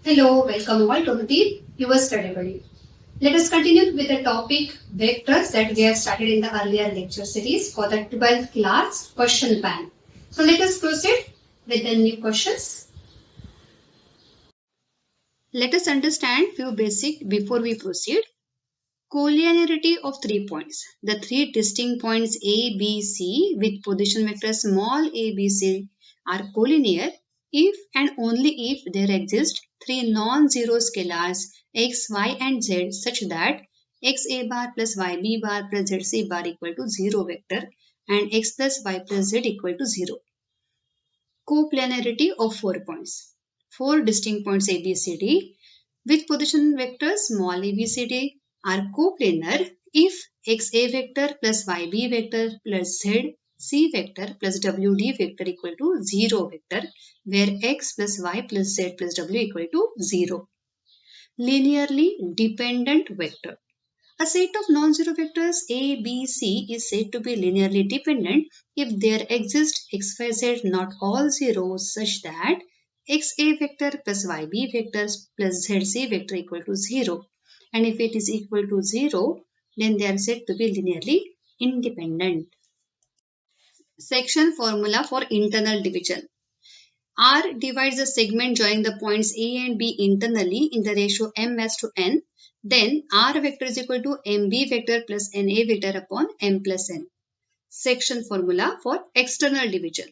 Hello, welcome all to the Your Study Buddy. Let us continue with the topic vectors that we have started in the earlier lecture series for the 12th class question bank. So let us proceed with the new questions. Let us understand few basic before we proceed. Collinearity of 3 points. The 3 distinct points A, B, C with position vector small a, b, c are collinear if and only if there exist 3 non-zero scalars x, y and z such that xa bar plus yb bar plus zc bar equal to 0 vector and x plus y plus z equal to 0. Coplanarity of 4 points. 4 distinct points A, B, C, D with position vectors small a, b, c, d are coplanar if xa vector plus yb vector plus zc vector plus wd vector equal to 0 vector where x plus y plus z plus w equal to 0. Linearly dependent vector. A set of non-zero vectors A, B, C is said to be linearly dependent if there exist x, y, z not all zeros such that xa vector plus yb vector plus zc vector equal to 0. And if it is equal to 0, then they are said to be linearly independent. Section formula for internal division. R divides the segment joining the points A and B internally in the ratio m/n. Then R vector is equal to mb vector plus na vector upon m plus n. Section formula for external division.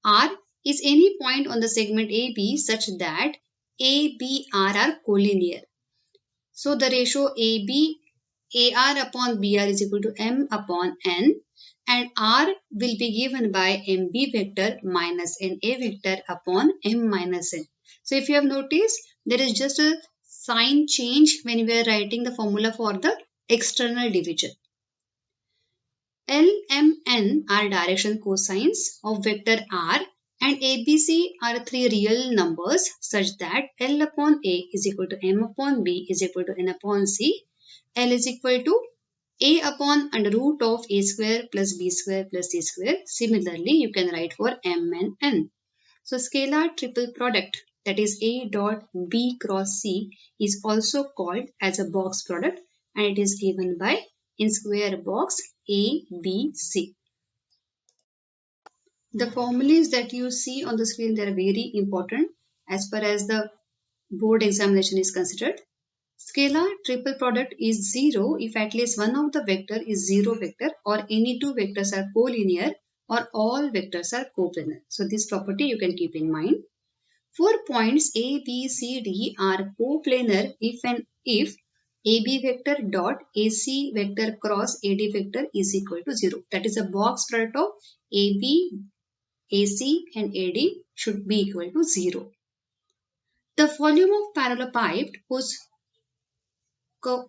R is any point on the segment AB such that A, B, R are collinear. So the ratio AB, AR upon BR is equal to M upon N and R will be given by MB vector minus NA vector upon M minus N. So if you have noticed, there is just a sign change when we are writing the formula for the external division. L, M, N are direction cosines of vector R and ABC are 3 real numbers such that L upon A is equal to M upon B is equal to N upon C. L is equal to A upon under root of A square plus B square plus C square. Similarly, you can write for M and N. So scalar triple product, that is A dot B cross C, is also called as a box product and it is given by in square box A, B, C. The formulas that you see on the screen, they are very important as far as the board examination is considered. Scalar triple product is 0 if at least one of the vector is 0 vector or any two vectors are collinear or all vectors are coplanar. So this property you can keep in mind. 4 points A, B, C, D are coplanar if and if AB vector dot AC vector cross AD vector is equal to 0. That is a box product of AB, AC and AD should be equal to 0. The volume of parallelepiped whose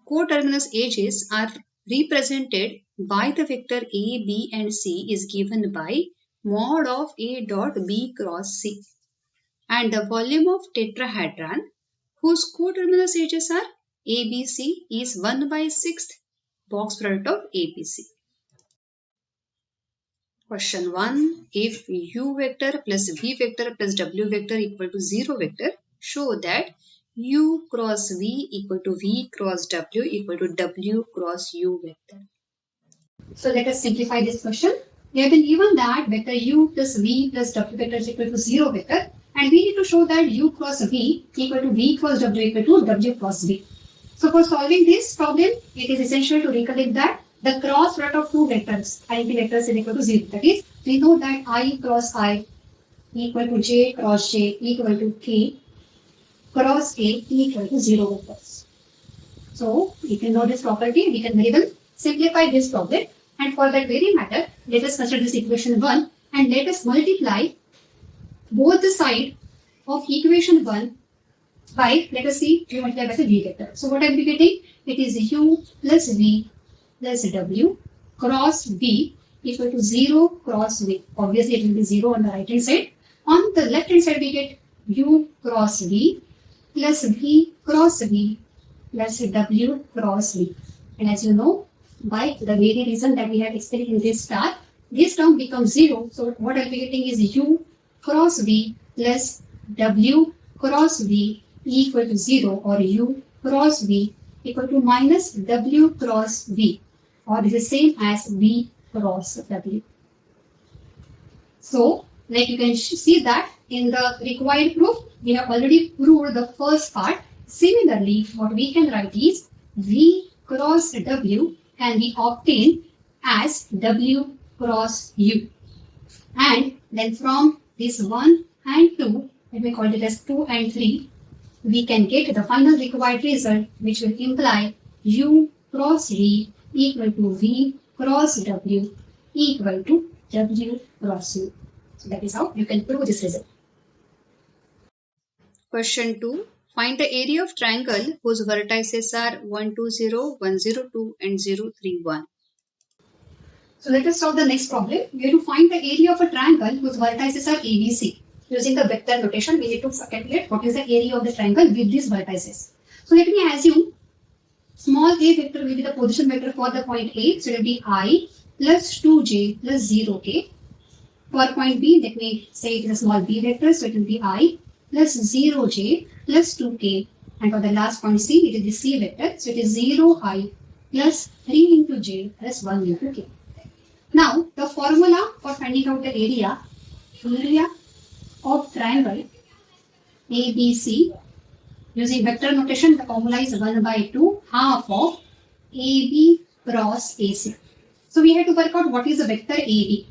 coterminous edges are represented by the vector A, B and C is given by mod of A dot B cross C. And the volume of tetrahedron whose coterminous edges are ABC is 1 by 6th box product of ABC. Question 1. If U vector plus V vector plus W vector equal to 0 vector, show that U cross V equal to V cross W equal to W cross U vector. So let us simplify this question. We have been given that vector U plus V plus W vector is equal to 0 vector and we need to show that U cross V equal to V cross W equal to W cross V. So for solving this problem, it is essential to recollect that the cross product of two vectors, identity vectors, is equal to 0. That is, we know that I cross I equal to J cross J equal to K cross K equal to 0 vectors. So, if you know this property, we can very well simplify this problem. And for that very matter, let us consider this equation 1 and let us multiply both the side of equation 1 by, let us see, we multiply by the V vector. So, what I will be getting? It is U plus V plus W cross V equal to 0 cross V. Obviously, it will be 0 on the right hand side. On the left hand side, we get U cross V plus V cross V plus W cross V. And as you know, by the very reason that we have explained in this star, this term becomes 0. So what I will be getting is U cross V plus W cross V equal to 0 or u cross v equal to minus w cross v, or is the same as v cross w. So, like you can see that in the required proof, we have already proved the first part. Similarly, what we can write is v cross w can be obtained as w cross u. And then from this 1 and 2, let me call it as 2 and 3, we can get the final required result, which will imply u cross v equal to v cross w equal to w cross u. So that is how you can prove this result. Question 2. Find the area of triangle whose vertices are 1, 2, 0, 1, 0, 2 and 0, 3, 1. So let us solve the next problem. We have to find the area of a triangle whose vertices are ABC. Using the vector notation, we need to calculate what is the area of the triangle with these vertices. So let me assume small a vector will be the position vector for the point A. So it will be I plus 2j plus 0k. For point B, let me say it is a small b vector. So it will be I plus 0j plus 2k. And for the last point C, it is the C vector. So it is 0i plus 3 into j plus 1 into k. Now, the formula for finding out the area of triangle ABC using vector notation, the formula is 1 by 2 half of AB cross AC. So we have to work out what is the vector AB.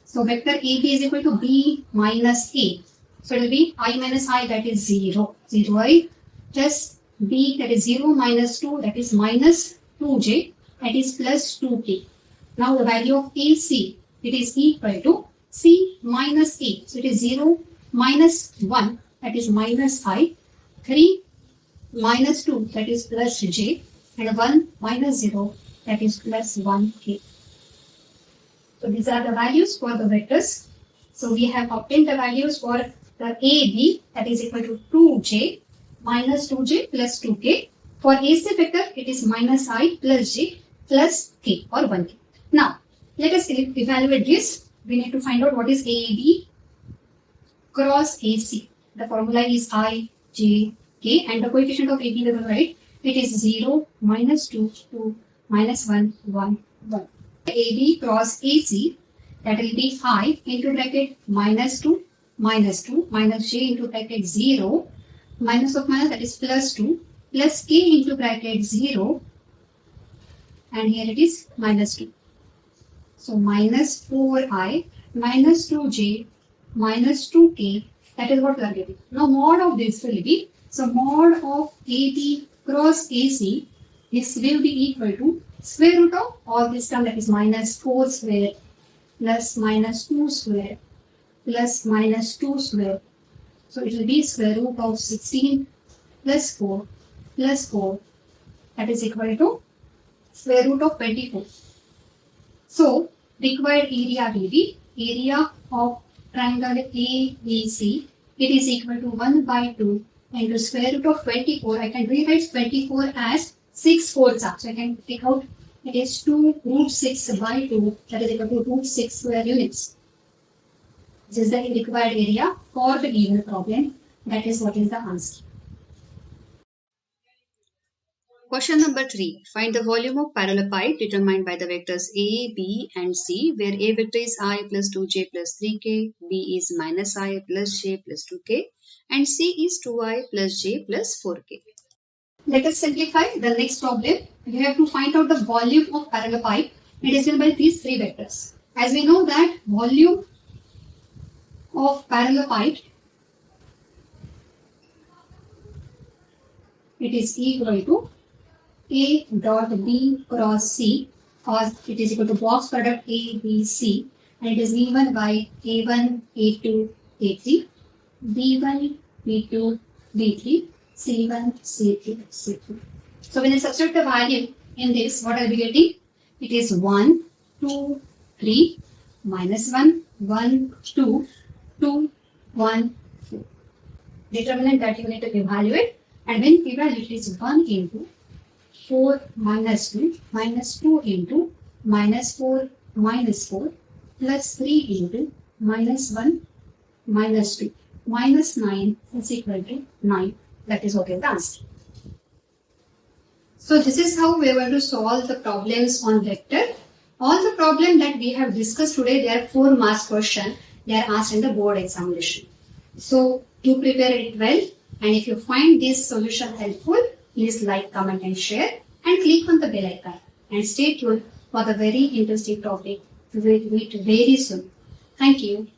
So vector AB is equal to B minus A. So it will be I minus I, that is 0. 0i plus B, that is 0 minus 2, that is minus 2j, that is plus 2k. Now the value of AC, it is equal to C minus A. So it is 0 minus 1, that is minus I, 3 minus 2, that is plus j, and 1 minus 0, that is plus 1k. So these are the values for the vectors. So we have obtained the values for the AB, that is equal to 2j minus 2j plus 2k. For AC vector, it is minus I plus j plus k or 1k. Now, let us evaluate this. We need to find out what is AB cross AC. The formula is I, j, k, and the coefficient of AB we will write. It is 0, minus 2, 2, minus 1, 1, 1. AB cross AC, that will be I into bracket minus 2, minus j into bracket 0, minus of minus, that is plus 2, plus k into bracket 0, and here it is minus 2. So minus 4i minus 2j minus 2k, that is what we are getting. Now mod of this will be, so mod of AB cross AC, this will be equal to square root of all this term, that is minus 4 square plus minus 2 square plus minus 2 square. So it will be square root of 16 plus 4 plus 4, that is equal to square root of 24. So required area will be area of triangle ABC. It is equal to 1 by 2 into square root of 24. I can rewrite 24 as 6 fourths up. So I can take out, it is 2 root 6 by 2, that is equal to root 6 square units. This is the required area for the given problem. That is what is the answer. Question number 3. Find the volume of parallel pipe determined by the vectors A, B and C, where A vector is I plus 2j plus 3k, B is minus I plus j plus 2k, and C is 2I plus j plus 4k. Let us simplify the next problem. We have to find out the volume of parallel pipe. It is given by these 3 vectors. As we know that volume of parallel pipe, it is equal to A dot B cross C, or it is equal to box product A, B, C, and it is given by A1, A2, A3, B1, B2, B3, C1, C2, C3. So when I substitute the value in this, what I'll be getting? It is 1, 2, 3, minus 1, 1, 2, 2, 1, 4. Determinant that you need to evaluate, and when you evaluate, it is 1 into 4 minus 2 into minus 4 minus 4 plus 3 into minus 1 minus 2 minus 9 is equal to 9. That is what is the answer. So this is how we are going to solve the problems on vector. All the problems that we have discussed today, they are 4 marks question. They are asked in the board examination. So do prepare it well, and if you find this solution helpful, please like, comment and share, and click on the bell icon, and stay tuned for the very interesting topic. We will meet very soon. Thank you.